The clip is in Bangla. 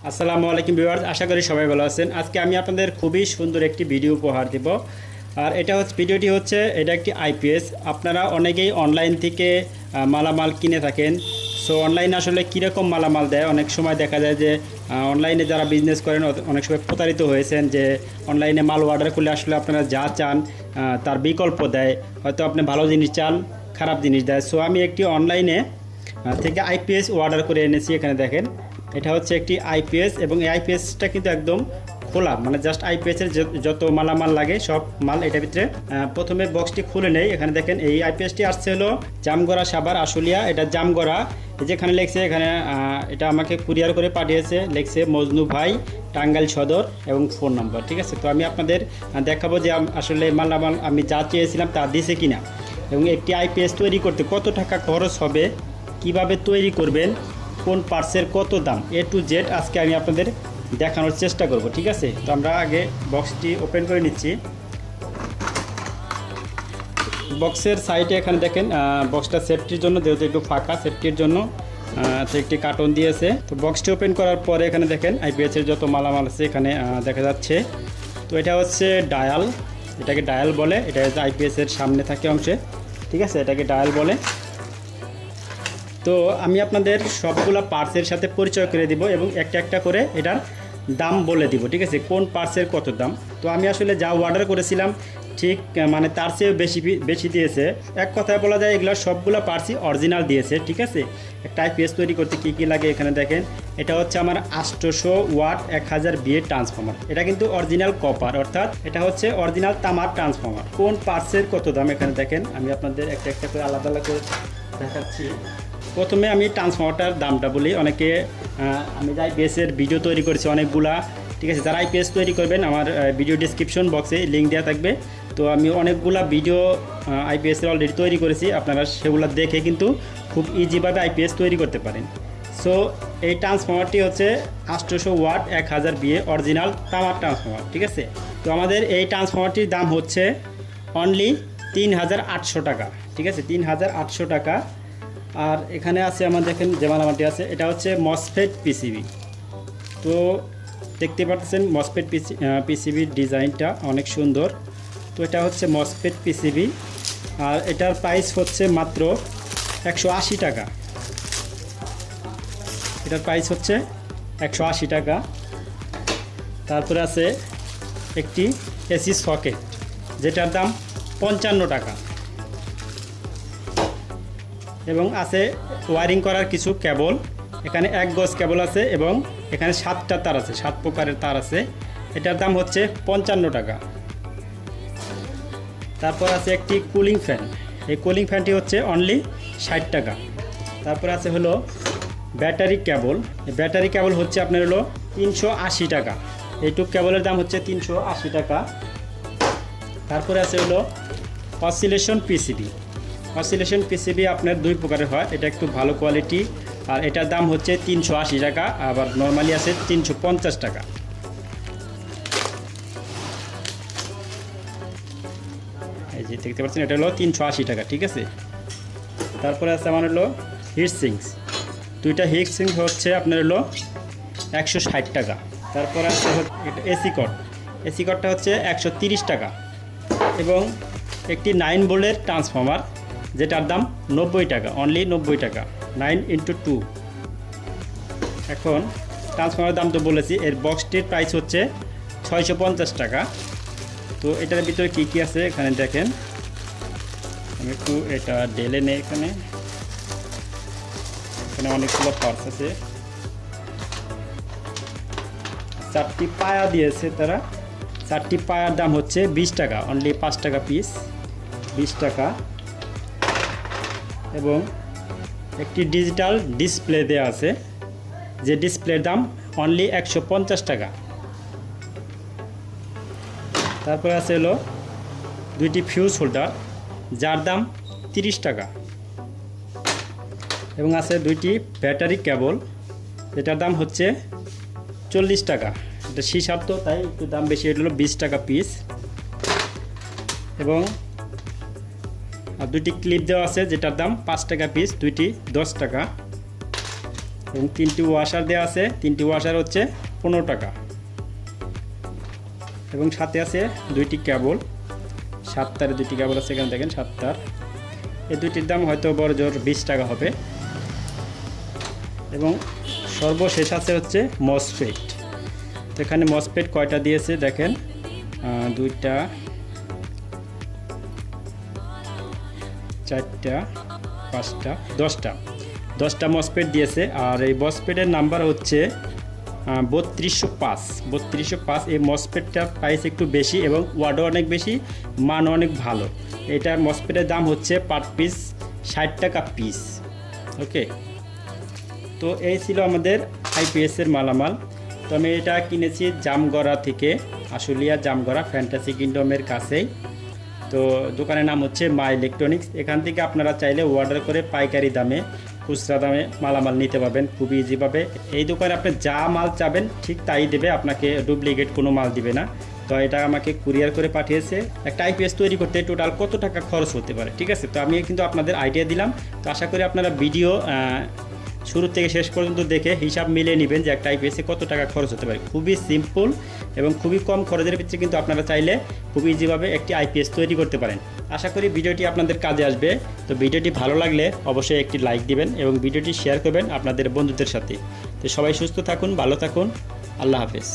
আসসালামু আলাইকুম ভিউয়ার্স, আশা করি সবাই ভালো আছেন। আজকে আমি আপনাদের খুবই সুন্দর একটি ভিডিও উপহার দেব। আর ভিডিওটি হচ্ছে এটা একটি আইপিএস। আপনারা অনেকেই অনলাইন থেকে মালামাল কিনে থাকেন। সো অনলাইনে আসলে কীরকম মালামাল দেয়, অনেক সময় দেখা যায় যে অনলাইনে যারা বিজনেস করেন অনেক সময় প্রতারিত হয়েছেন যে অনলাইনে মাল অর্ডার করলে আসলে আপনারা যা চান তার বিকল্প দেয়। হয়তো আপনি ভালো জিনিস চান, খারাপ জিনিস দেয়। সো আমি একটি অনলাইনে থেকে আইপিএস অর্ডার করে এনেছি। এখানে দেখেন, এটা হচ্ছে একটি আইপিএস এবং এই আইপিএসটা কিন্তু একদম খোলা, মানে জাস্ট আইপিএসের যত মালামাল লাগে সব মাল এটার ভিতরে। প্রথমে বক্সটি খুলে নেই। এখানে দেখেন এই আইপিএসটি আসছে হলো জামগড়া সাভার আশুলিয়া। এটা জামগড়া, যেখানে লেখছে এখানে এটা আমাকে কুরিয়ার করে পাঠিয়েছে, লেখছে মজনু ভাই, টাঙ্গাইল সদর এবং ফোন নম্বর। ঠিক আছে, তো আমি আপনাদের দেখাবো যে আসলে মালামাল আমি যা চেয়েছিলাম তা দিয়েছে কিনা, এবং একটি আইপিএস তৈরি করতে কত টাকা খরচ হবে, কিভাবে তৈরি করবেন, কোন পার্টসের কত দাম, এ টু জেড আজকে আমি আপনাদের দেখানোর চেষ্টা করব। ঠিক আছে, তো আমরা আগে বক্সটি ওপেন করে নিচ্ছি। বক্সের সাইডে এখানে দেখেন বক্সটা সেফটির জন্য, যেহেতু একটু ফাঁকা, সেফটির জন্য তো একটি কার্টন দিয়েছে। তো বক্সটি ওপেন করার পরে এখানে দেখেন আইপিএসের যত মালামাল আছে এখানে দেখা যাচ্ছে। তো এটা হচ্ছে ডায়াল, এটাকে ডায়াল বলে। এটা হচ্ছে আইপিএসের সামনে থাকে অংশে। ঠিক আছে, এটাকে ডায়াল বলে। তো আমি আপনাদের সবগুলা পার্টসের সাথে পরিচয় করে দিব এবং একটা একটা করে এটার দাম বলে দিব। ঠিক আছে, কোন পার্টসের কত দাম। তো আমি আসলে যা অর্ডার করেছিলাম ঠিক মানে তার চেয়েও বেশি দিয়েছে। এক কথায় বলা যায় এগুলো সবগুলো পার্টসই অরিজিনাল দিয়েছে। ঠিক আছে, একটা আইপিএস তৈরি করতে কী কী লাগে এখানে দেখেন। এটা হচ্ছে আমার 800 ওয়াট 1000 বিএ ট্রান্সফর্মার। এটা কিন্তু অরিজিনাল কপার, অর্থাৎ এটা হচ্ছে অরিজিনাল তামার ট্রান্সফর্মার। কোন পার্টসের কত দাম এখানে দেখেন, আমি আপনাদের একটা একটা করে আলাদা আলাদা করে দেখাচ্ছি। প্রথমে আমি ট্রান্সফর্মারটার দামটা বলি। অনেকে আমি যে আইপিএসের ভিডিও তৈরি করেছি অনেকগুলা। ঠিক আছে, যারা আইপিএস তৈরি করবেন আমার ভিডিও ডিসক্রিপশন বক্সে লিঙ্ক দেওয়া থাকবে। তো আমি অনেকগুলা ভিডিও আইপিএসের অলরেডি তৈরি করেছি, আপনারা সেগুলো দেখে কিন্তু খুব ইজিভাবে আইপিএস তৈরি করতে পারেন। সো এই ট্রান্সফর্মারটি হচ্ছে 800 ওয়াট 1000 বিএ অরিজিনাল তামার ট্রান্সফর্মার। ঠিক আছে, তো আমাদের এই ট্রান্সফর্মারটির দাম হচ্ছে অনলি 3800 টাকা। ঠিক আছে, 3800 টাকা। আর এখানে আছে আমার দেখেন যে মালামালটি আছে, এটা হচ্ছে মসফেট পিসিবি। তো দেখতে পাচ্ছেন মসফেট পিসিবির ডিজাইনটা অনেক সুন্দর। তো এটা হচ্ছে মসফেট পিসিবি, আর এটার প্রাইস হচ্ছে মাত্র 180 টাকা। এটার প্রাইস হচ্ছে 180 টাকা। তারপরে আছে একটি এসি সকেট, যেটার দাম 55 টাকা। এবং আছে ওয়ারিং করার কিছু কেবল, এখানে 1 গজ কেবল আছে এবং এখানে 7টা তার আছে, 7 প্রকারের তার আছে। এটার দাম হচ্ছে 55 টাকা। তারপর আছে একটি কুলিং ফ্যান, এই কুলিং ফ্যানটি হচ্ছে অনলি 60 টাকা। তারপর আছে হলো ব্যাটারি কেবল, এই ব্যাটারি কেবল হচ্ছে আপনার হলো 380 টাকা। এইটুক কেবলের দাম হচ্ছে 380 টাকা। তারপরে আছে হলো অসিলেশন পিসিবি। অসিলেশন পিসিবি আপনার 2 প্রকারের হয়, এটা একটু ভালো কোয়ালিটি, আর এটার দাম হচ্ছে 380 টাকা। আবার নর্মালি আছে 350 টাকা। এই যে দেখতে পাচ্ছেন, এটা হলো 380 টাকা। ঠিক আছে, তারপরে আছে আমার হলো হিট সিঙ্কস। 2টা হিট সিঙ্ক হচ্ছে আপনার হলো 160 টাকা। তারপরে আছে এটা এসি কট, এসি কটটা হচ্ছে 130 টাকা। এবং একটি 9 ভোল্টের ট্রান্সফর্মার, যেটার দাম 90 টাকা, অনলি 90 টাকা, 9x2। এখন ট্রান্সফর্মারের দাম তো বলেছি, এর বক্সটির প্রাইস হচ্ছে 650 টাকা। তো এটার ভিতরে কী কী আছে এখানে দেখেন, আমি একটু এটা ঢেলে নেই। এখানে অনেকগুলো পার্টস আছে, 4টি পায়া দিয়েছে তারা। 4টি পায়ার দাম হচ্ছে 20 টাকা, অনলি 5 টাকা পিস, 20 টাকা। এবং একটি ডিজিটাল ডিসপ্লে দেওয়া আছে, যে ডিসপ্লের দাম অনলি 150 টাকা। তারপরে আছে হলো 2টি ফিউজ হোল্ডার, যার দাম 30 টাকা। এবং আছে 2টি ব্যাটারি কেবল, যেটার দাম হচ্ছে 40 টাকা। এটা সিসার তো তাই একটু দাম বেশি, এটা হলো 20 টাকা পিস। এবং আর 2টি ক্লিপ দেওয়া আছে, যেটার দাম 5 টাকা পিস, 2টি 10 টাকা। এবং 3টি ওয়াশার দেওয়া আছে, 3টি ওয়াশার হচ্ছে 15 টাকা। এবং সাথে আছে 2টি কেবল, 7 তারের 2টি কেবল আছে এখানে দেখেন 7 তার। এই দুইটির দাম হয়তো বড় জোর 20 টাকা হবে। এবং সর্বশেষ আছে হচ্ছে মসফেট। তো এখানে মসফেট কয়টা দিয়েছে দেখেন, 2টা, 4টা, 5টা, 10টা মসফেট দিয়েছে। আর এই মসফেটের নাম্বার হচ্ছে 3205। এই মসফেটটার প্রাইস একটু বেশি এবং ওয়াটও অনেক বেশি, মানও অনেক ভালো। এটার মসফেটের দাম হচ্ছে পার পিস 60 টাকা পিস। ওকে, তো এই ছিল আমাদের আইপিএসের মালামাল। তো আমি এটা কিনেছি জামগড়া থেকে, আশুলিয়া জামগড়া ফ্যান্টাসি কিংডমের কাছেই। তো দোকানের নাম হচ্ছে মা ইলেকট্রনিক্স। এখান থেকে আপনারা চাইলে অর্ডার করে পাইকারি দামে, খুচরা দামে মালামাল নিতে পারবেন খুবই ইজিভাবে। এই দোকানে আপনি যা মাল চাবেন ঠিক তাই দেবে, আপনাকে ডুপ্লিকেট কোনো মাল দিবে না। তো এটা আমাকে কুরিয়ার করে পাঠিয়েছে। একটা আইপিএস তৈরি করতে টোটাল কত টাকা খরচ হতে পারে, ঠিক আছে। তো আমি কিন্তু আপনাদের আইডিয়া দিলাম। তো আশা করি আপনারা ভিডিও শুরু থেকে শেষ পর্যন্ত দেখে হিসাব মিলিয়ে নেবেন যে একটা আইপিএসে কত টাকা খরচ হতে পারে। খুবই সিম্পল এবং খুবই কম খরচের ভিতরে কিন্তু আপনারা চাইলে খুব ইজিভাবে একটি আইপিএস তৈরি করতে পারেন। আশা করি ভিডিওটি আপনাদের কাজে আসবে। তো ভিডিওটি ভালো লাগলে অবশ্যই একটি লাইক দিবেন এবং ভিডিওটি শেয়ার করবেন আপনাদের বন্ধুদের সাথে। তো সবাই সুস্থ থাকুন, ভালো থাকুন, আল্লাহ হাফেজ।